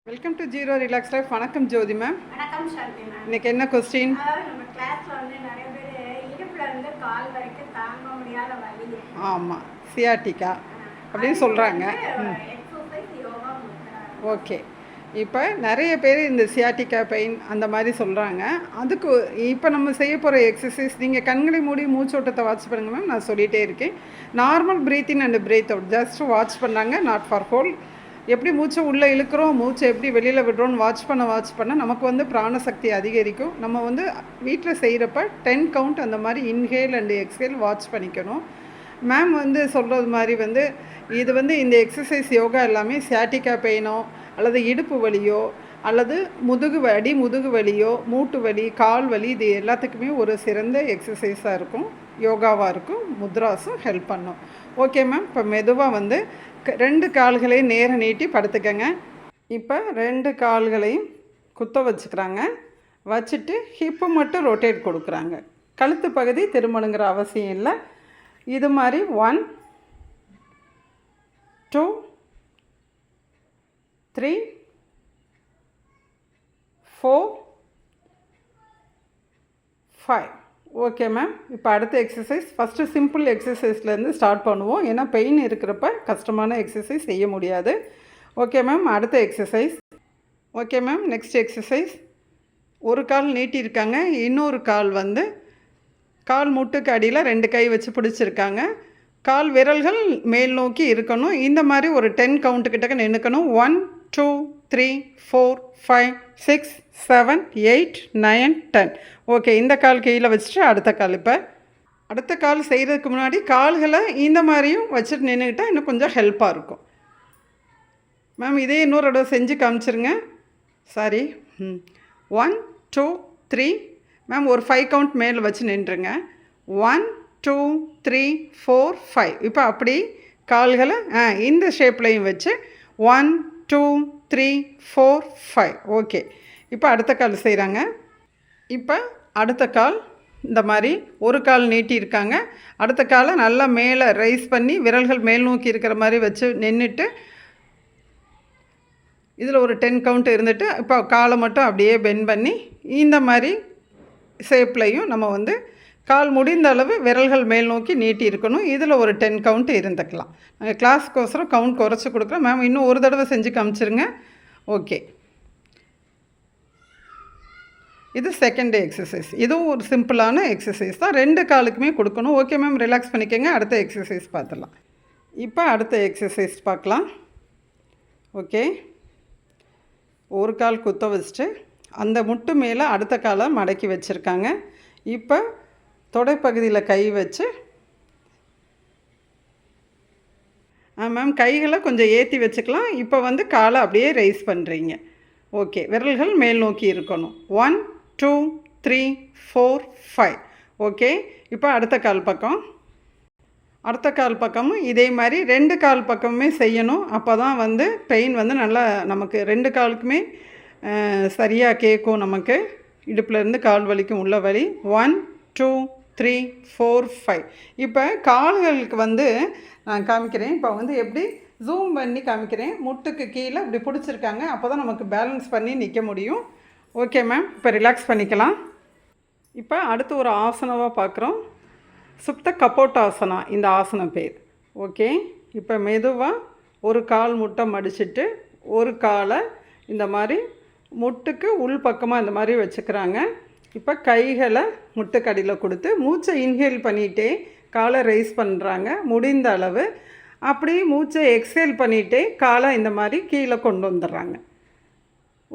Welcome to zero relax life. வணக்கம் ஜோதி ma'am. வணக்கம் சாந்தி ma'am. இன்னைக்கு என்ன கொஸ்டின்? நம்ம கிளாஸ்ல நிறைய பேர் இடுப்புல இருந்து கால் வரைக்கும் தாங்க முடியாத வலி. ஆமாம், சியாட்டிக்கா அப்படின்னு சொல்கிறாங்க. ஓகே, இப்போ நிறைய பேர் இந்த சியாட்டிக்கா பெயின் அந்த மாதிரி சொல்கிறாங்க. அதுக்கு இப்போ நம்ம செய்ய போகிற எக்ஸசைஸ், நீங்கள் கண்களை மூடி மூச்சோட்டத்தை வாட்ச் பண்ணுங்க மேம். நான் சொல்லிகிட்டே இருக்கேன். Normal breathing and breath out just watch பண்ணாங்க, நாட் ஃபார் ஹோல். எப்படி மூச்சை உள்ளே இழுக்கிறோம், மூச்சை எப்படி வெளியில் விடுறோன்னு வாட்ச் பண்ண நமக்கு பிராணசக்தி அதிகரிக்கும். நம்ம வீட்டில் செய்கிறப்ப 10 கவுண்ட் அந்த மாதிரி இன்ஹேல் அண்ட் எக்ஸ்ஹேல் வாட்ச் பண்ணிக்கணும். மேம் சொல்கிறது மாதிரி இது இந்த எக்ஸசைஸ் யோகா எல்லாமே சியாட்டிக்கா பெயினோ அல்லது இடுப்பு வலியோ அல்லது முதுகு வலியோ மூட்டு வலி கால் வலி இது எல்லாத்துக்குமே ஒரு சிறந்த எக்ஸசைஸாக இருக்கும், யோகாவாக இருக்கும். முத்ராஸும் ஹெல்ப் பண்ணும். Okay ma'am. இப்போ மெதுவாக 2 கால்களையும் நேரம் நீட்டி படுத்துக்கங்க. இப்போ 2 கால்களையும் குத்த வச்சுக்கிறாங்க. வச்சுட்டு ஹிப்பு மட்டும் ரொட்டேட் கொடுக்குறாங்க. கழுத்து பகுதி திரும்பணுங்கிற அவசியம் இல்லை. இது மாதிரி 1 2 3 4 5. Okay ma'am. இப்போ அடுத்த எக்ஸசைஸ் ஃபஸ்ட்டு சிம்பிள் எக்ஸசைஸ்லேருந்து ஸ்டார்ட் பண்ணுவோம். ஏன்னா பெயின் இருக்கிறப்ப கஷ்டமான எக்ஸசைஸ் செய்ய முடியாது. Okay ma'am. அடுத்த exercise. Okay ma'am. Next exercise. ஒரு கால் நீட்டியிருக்காங்க, இன்னொரு கால் கால் முட்டுக்கு அடியில் 2 கை வச்சு பிடிச்சிருக்காங்க. கால் விரல்கள் மேல் நோக்கி இருக்கணும். இந்த மாதிரி ஒரு 10 கவுண்ட்டு கிட்டக்க நின்றுக்கணும். 1 2 3 4 5 6 7 8 9 10. ஓகே, இந்த கால் கீழே வச்சுட்டு அடுத்த கால் செய்கிறதுக்கு முன்னாடி கால்களை இந்த மாதிரியும் வச்சுட்டு நின்றுக்கிட்டால் இன்னும் கொஞ்சம் ஹெல்ப்பாக இருக்கும். மேம் இதே இன்னொரு தடவை செஞ்சு காமிச்சிருங்க. சாரி. 1 2 3. மேம் ஒரு 5 கவுண்ட் மேலே வச்சு நின்றுங்க. 1 2 3 4 5. இப்போ அப்படி கால்களை இந்த ஷேப்லையும் வச்சு 1 2 3 4 5. ஓகே, இப்போ அடுத்த கால் செய்கிறாங்க. இப்போ அடுத்த கால் இந்த மாதிரி ஒரு கால் நீட்டியிருக்காங்க. அடுத்த காலை நல்லா மேலே ரைஸ் பண்ணி விரல்கள் மேல் நோக்கி இருக்கிற மாதிரி வச்சு நின்றுட்டு இதில் ஒரு 10 கவுண்ட் இருந்துட்டு இப்போ காலை மட்டும் அப்படியே பெண்ட் பண்ணி இந்த மாதிரி ஷேப்லையும் நம்ம கால் முடிந்த அளவு விரல்கள் மேல் நோக்கி நீட்டி இருக்கணும். இதில் ஒரு 10 கவுண்ட் இருந்துக்கலாம். நாங்கள் கிளாஸ்க்கோசரம் கவுண்ட் குறைச்சி கொடுக்குறோம். மேம் இன்னும் ஒரு தடவை செஞ்சு காமிச்சிருங்க. ஓகே, இது செகண்ட் எக்ஸசைஸ். இதுவும் ஒரு சிம்பிளான எக்ஸசைஸ் தான், 2 காலுக்குமே கொடுக்கணும். ஓகே மேம், ரிலாக்ஸ் பண்ணிக்கோங்க. அடுத்த எக்ஸசைஸ் பார்த்துடலாம். இப்போ அடுத்த எக்ஸசைஸ் பார்க்கலாம். ஓகே, ஒரு கால் குத்த வச்சுட்டு அந்த முட்டு மேலே அடுத்த காலை மடக்கி வச்சுருக்காங்க. இப்போ தொடைப்பகுதியில் கை வச்சு மேம் கைகளை கொஞ்சம் ஏற்றி வச்சுக்கலாம். இப்போ காலை அப்படியே ரைஸ் பண்ணுறீங்க. ஓகே, விரல்கள் மேல் நோக்கி இருக்கணும். 1 2 3 4 5. ஓகே, இப்போ அடுத்த கால் பக்கமும் இதே மாதிரி 2 கால் பக்கமுமே செய்யணும். அப்போ தான் பெயின் நல்லா நமக்கு 2 காலுக்குமே சரியாக கேட்கும். நமக்கு இடுப்புலேருந்து கால் வலிக்கும் உள்ள வலி. 1 2 3 4 5. இப்போ கால்களுக்கு நான் காமிக்கிறேன். இப்போ எப்படி ஜூம் பண்ணி காமிக்கிறேன். முட்டுக்கு கீழே இப்படி பிடிச்சிருக்காங்க. அப்போ தான் நமக்கு பேலன்ஸ் பண்ணி நிற்க முடியும். ஓகே மேம், இப்போ ரிலாக்ஸ் பண்ணிக்கலாம். இப்போ அடுத்து ஒரு ஆசனமாக பார்க்குறோம். சுப்த கபோட்டாசனா இந்த ஆசனம் பேர். ஓகே, இப்போ மெதுவாக ஒரு கால் முட்டை மடிச்சுட்டு ஒரு காலை இந்த மாதிரி முட்டுக்கு உள் பக்கமாக இந்த மாதிரி வச்சுக்கிறாங்க. இப்போ கைகளை முட்டுக்கடியில் கொடுத்து மூச்சை இன்ஹேல் பண்ணிகிட்டே காலை ரைஸ் பண்ணுறாங்க முடிந்த அளவு. அப்படி மூச்சை எக்ஸேல் பண்ணிகிட்டே காலை இந்த மாதிரி கீழே கொண்டு வந்துடுறாங்க.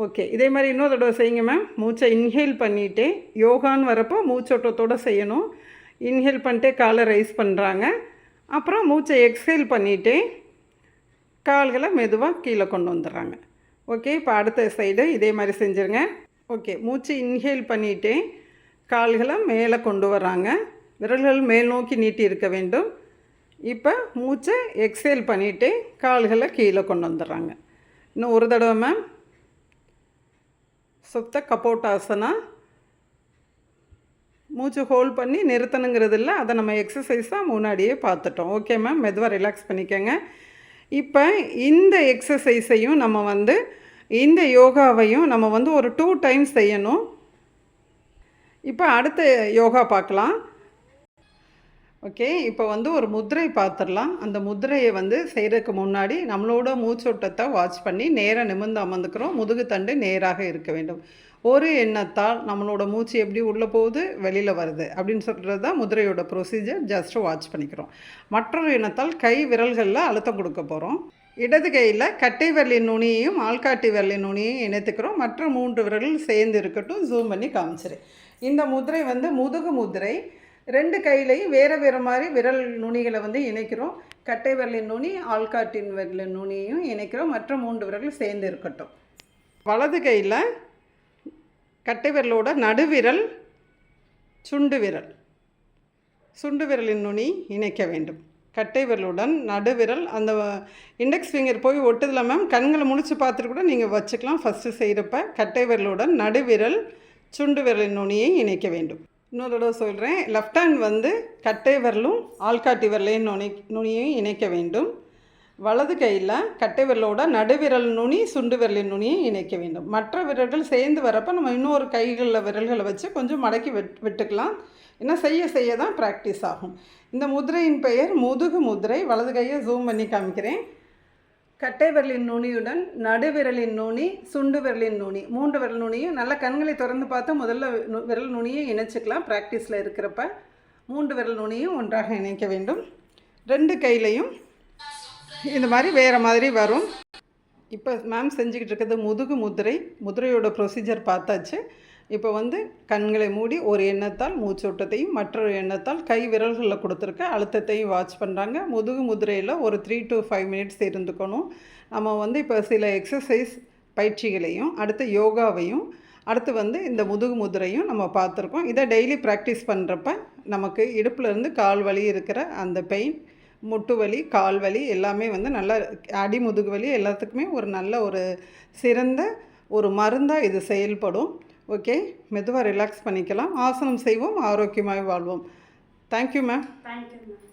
ஓகே, இதே மாதிரி இன்னொரு தடவை செய்யுங்க மேம். மூச்சை இன்ஹேல் பண்ணிகிட்டே, யோகான்னு வரப்போ மூச்சோட்டத்தோடு செய்யணும். இன்ஹேல் பண்ணிட்டே காலை ரைஸ் பண்ணுறாங்க. அப்புறம் மூச்சை எக்ஸேல் பண்ணிகிட்டே கால்களை மெதுவாக கீழே கொண்டு வந்துடுறாங்க. ஓகே, இப்போ அடுத்த சைடு இதே மாதிரி செஞ்சுருங்க. ஓகே, மூச்சு இன்ஹேல் பண்ணிகிட்டே கால்களை மேலே கொண்டு வர்றாங்க. விரல்கள் மேல் நோக்கி நீட்டி இருக்க வேண்டும். இப்போ மூச்சை எக்ஸேல் பண்ணிவிட்டு கால்களை கீழே கொண்டு வந்துடுறாங்க. இன்னும் ஒரு தடவை மேம். சுப்த கபோட்டாசனா. மூச்சு ஹோல்ட் பண்ணி நிறுத்தணுங்கிறது இல்லை, அதை நம்ம எக்ஸசைஸாக முன்னாடியே பார்த்துட்டோம். ஓகே மேம், மெதுவாக ரிலாக்ஸ் பண்ணிக்கோங்க. இப்போ இந்த எக்ஸசைஸையும் நம்ம இந்த யோகாவையும் நம்ம வந்து ஒரு 2 டைம்ஸ் செய்யணும். இப்போ அடுத்த யோகா பார்க்கலாம். ஓகே, இப்போ வந்து ஒரு முத்திரை பார்த்துடலாம். அந்த முத்திரையை வந்து செய்கிறதுக்கு முன்னாடி நம்மளோட மூச்சோட்டத்தை வாட்ச் பண்ணி நேராக நிமிர்ந்து அமர்ந்துக்கிறோம். முதுகு தண்டு நேராக இருக்க வேண்டும். ஒரு எண்ணத்தால் நம்மளோட மூச்சு எப்படி உள்ளே போகுது வெளியில் வருது அப்படின்னு சொல்கிறது தான் முதிரையோட ப்ரொசீஜர். ஜஸ்ட்டு வாட்ச் பண்ணிக்கிறோம். மற்றொரு எண்ணத்தால் கை விரல்களில் அழுத்தம் கொடுக்க போகிறோம். இடது கையில் கட்டை விரலின் நுனியையும் ஆள்காட்டி விரலின் நுனியையும் இணைத்துக்கிறோம். மற்ற 3 விரல்கள் சேர்ந்து இருக்கட்டும். ஜூம் பண்ணி காமிச்சிரு. இந்த முதிரை வந்து முதுகு முதிரை. 2 கையிலையும் வேறு மாதிரி விரல் நுனிகளை வந்து இணைக்கிறோம். கட்டை விரலின் நுனி ஆள்காட்டின் விரலின் நுனியையும் இணைக்கிறோம். மற்ற 3 விரல்கள் சேர்ந்து இருக்கட்டும். வலது கையில் கட்டை விரலோட நடுவிரல் சுண்டு விரலின் நுனி இணைக்க வேண்டும். கட்டை விரலுடன் நடுவிரல் அந்த இண்டெக்ஸ் ஃபிங்கர் போய் ஒட்டுதில்ல மேம், கண்களை முழிச்சு பார்த்துட்டு கூட நீங்கள் வச்சுக்கலாம். ஃபஸ்ட்டு செய்கிறப்ப கட்டை விரலுடன் நடுவிரல் சுண்டு விரலின் நுனியை இணைக்க வேண்டும். இன்னொரு தடவை சொல்கிறேன். லெஃப்ட் ஹேண்ட் வந்து கட்டை விரலும் ஆள்காட்டி விரலையும் நுனியையும் இணைக்க வேண்டும். வலது கையில் கட்டை விரலோட நடுவிரல் நுனி சுண்டு விரலின் நுனியை இணைக்க வேண்டும். மற்ற விரல்கள் சேர்ந்து வரப்போ நம்ம இன்னொரு கைகளில் விரல்களை வச்சு கொஞ்சம் மடக்கி விட்டுக்கலாம். ஏன்னா செய்ய தான் ப்ராக்டிஸ் ஆகும். இந்த முதிரையின் பெயர் முதுகு முதிரை. வலது கையை ஜூம் பண்ணி காமிக்கிறேன். கட்டை விரலின் நுனியுடன் நடுவிரலின் நுனி சுண்டு விரலின் நுனி 3 விரல் நுனியும் நல்லா கண்களை திறந்து பார்த்து முதல்ல விரல் நுனியை இணைச்சிக்கலாம். ப்ராக்டிஸில் இருக்கிறப்ப 3 விரல் நுனியும் ஒன்றாக இணைக்க வேண்டும். 2 கையிலையும் இந்த மாதிரி வேறு மாதிரி வரும். இப்போ மேம் செஞ்சுக்கிட்டு இருக்கிறது முதுகு முதிரை. முதிரையோட ப்ரொசீஜர் பார்த்தாச்சு. இப்போ வந்து கண்களை மூடி ஒரு எண்ணத்தால் மூச்சோட்டத்தையும் மற்றொரு எண்ணத்தால் கை விரல்களில் கொடுத்துருக்க அழுத்தத்தையும் வாட்ச் பண்ணுறாங்க. முதுகு முதிரையில் ஒரு 3 to 5 மினிட்ஸ் இருந்துக்கணும். நம்ம வந்து இப்போ சில எக்ஸசைஸ் பயிற்சிகளையும் அடுத்து யோகாவையும் அடுத்து வந்து இந்த முதுகு முதிரையும் நம்ம பார்த்துருக்கோம். இதை டெய்லி ப்ராக்டிஸ் பண்ணுறப்ப நமக்கு இடுப்புலேருந்து கால் வலி இருக்கிற அந்த பெயின், முட்டு வலி, கால் வலி எல்லாமே வந்து நல்லா அடி முதுகு வலி எல்லாத்துக்குமே ஒரு நல்ல ஒரு சிறந்த ஒரு மருந்தாக இது செயல்படும். ஓகே, மெதுவாக ரிலாக்ஸ் பண்ணிக்கலாம். ஆசனம் செய்வோம், ஆரோக்கியமாக வாழ்வோம். Thank you ma'am. Thank you ma'am.